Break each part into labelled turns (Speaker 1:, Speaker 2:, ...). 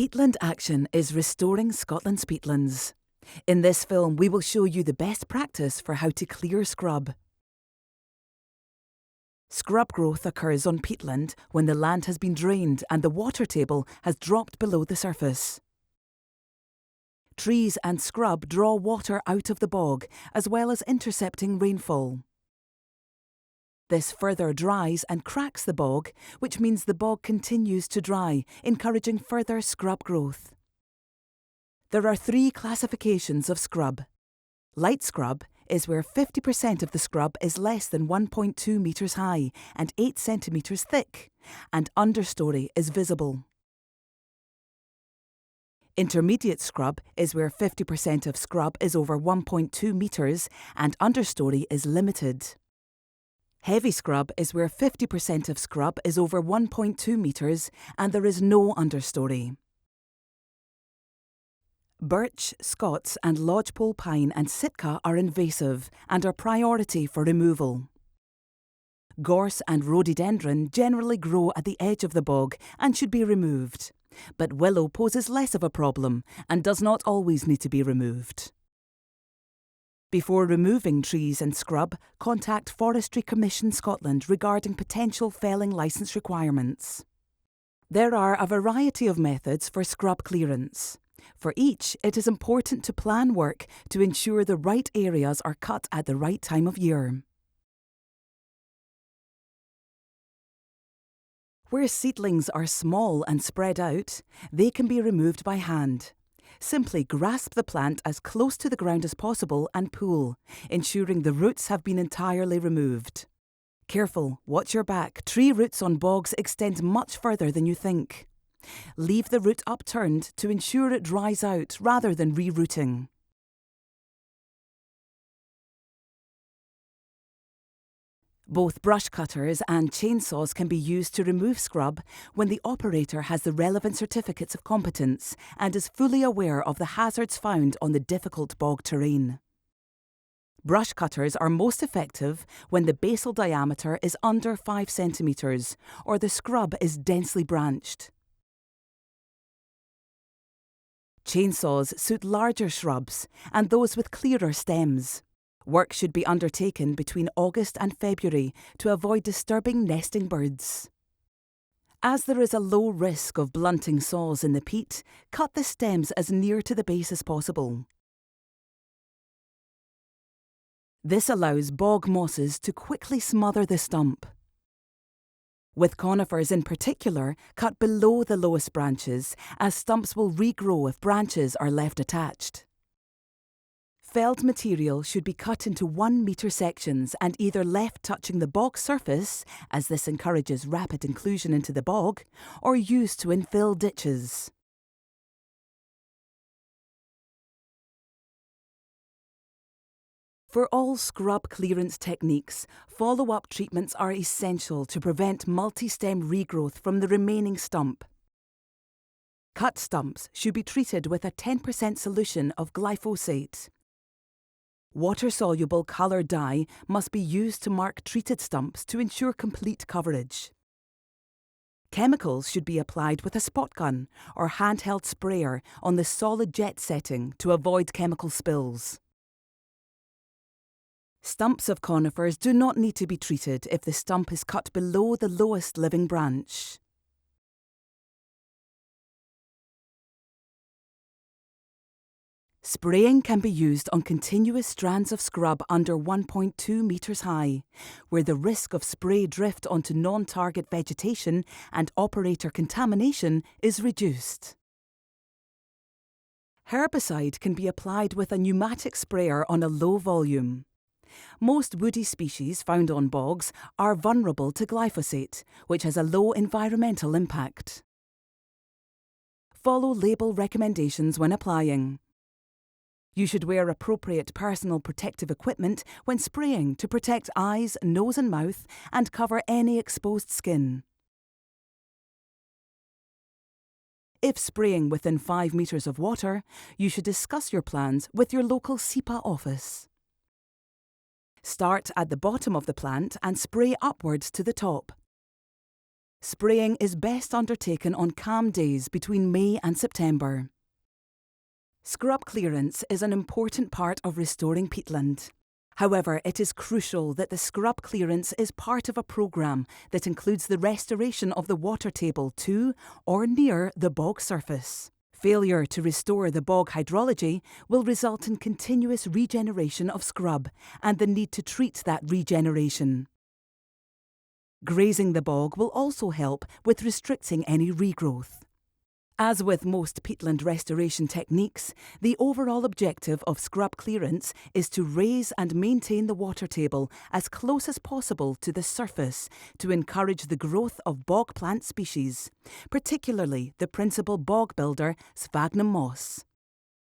Speaker 1: Peatland Action is restoring Scotland's peatlands. In this film, we will show you the best practice for how to clear scrub. Scrub growth occurs on peatland when the land has been drained and the water table has dropped below the surface. Trees and scrub draw water out of the bog, as well as intercepting rainfall. This further dries and cracks the bog, which means the bog continues to dry, encouraging further scrub growth. There are 3 classifications of scrub. Light scrub is where 50% of the scrub is less than 1.2 metres high and 8 centimetres thick, and understory is visible. Intermediate scrub is where 50% of scrub is over 1.2 metres and understory is limited. Heavy scrub is where 50% of scrub is over 1.2 metres and there is no understory. Birch, Scots and lodgepole pine and Sitka are invasive and are priority for removal. Gorse and rhododendron generally grow at the edge of the bog and should be removed, but willow poses less of a problem and does not always need to be removed. Before removing trees and scrub, contact Forestry Commission Scotland regarding potential felling licence requirements. There are a variety of methods for scrub clearance. For each, it is important to plan work to ensure the right areas are cut at the right time of year. Where seedlings are small and spread out, they can be removed by hand. Simply grasp the plant as close to the ground as possible and pull, ensuring the roots have been entirely removed. Careful, watch your back. Tree roots on bogs extend much further than you think. Leave the root upturned to ensure it dries out rather than re-rooting. Both brush cutters and chainsaws can be used to remove scrub when the operator has the relevant certificates of competence and is fully aware of the hazards found on the difficult bog terrain. Brush cutters are most effective when the basal diameter is under 5 centimetres or the scrub is densely branched. Chainsaws suit larger shrubs and those with clearer stems. Work should be undertaken between August and February to avoid disturbing nesting birds. As there is a low risk of blunting saws in the peat, cut the stems as near to the base as possible. This allows bog mosses to quickly smother the stump. With conifers in particular, cut below the lowest branches, as stumps will regrow if branches are left attached. Felled material should be cut into 1 metre sections and either left touching the bog surface, as this encourages rapid inclusion into the bog, or used to infill ditches. For all scrub clearance techniques, follow-up treatments are essential to prevent multi-stem regrowth from the remaining stump. Cut stumps should be treated with a 10% solution of glyphosate. Water-soluble colour dye must be used to mark treated stumps to ensure complete coverage. Chemicals should be applied with a spot gun or handheld sprayer on the solid jet setting to avoid chemical spills. Stumps of conifers do not need to be treated if the stump is cut below the lowest living branch. Spraying can be used on continuous strands of scrub under 1.2 metres high, where the risk of spray drift onto non-target vegetation and operator contamination is reduced. Herbicide can be applied with a pneumatic sprayer on a low volume. Most woody species found on bogs are vulnerable to glyphosate, which has a low environmental impact. Follow label recommendations when applying. You should wear appropriate personal protective equipment when spraying to protect eyes, nose and mouth and cover any exposed skin. If spraying within 5 metres of water, you should discuss your plans with your local SEPA office. Start at the bottom of the plant and spray upwards to the top. Spraying is best undertaken on calm days between May and September. Scrub clearance is an important part of restoring peatland. However, it is crucial that the scrub clearance is part of a programme that includes the restoration of the water table to or near the bog surface. Failure to restore the bog hydrology will result in continuous regeneration of scrub and the need to treat that regeneration. Grazing the bog will also help with restricting any regrowth. As with most peatland restoration techniques, the overall objective of scrub clearance is to raise and maintain the water table as close as possible to the surface to encourage the growth of bog plant species, particularly the principal bog builder sphagnum moss.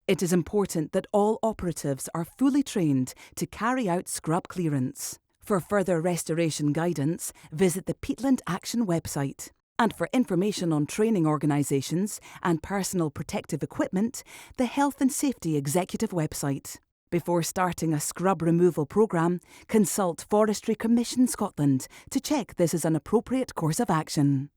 Speaker 1: It is important that all operatives are fully trained to carry out scrub clearance. For further restoration guidance, visit the Peatland Action website. And for information on training organisations and personal protective equipment, the Health and Safety Executive website. Before starting a scrub removal programme, consult Forestry Commission Scotland to check this is an appropriate course of action.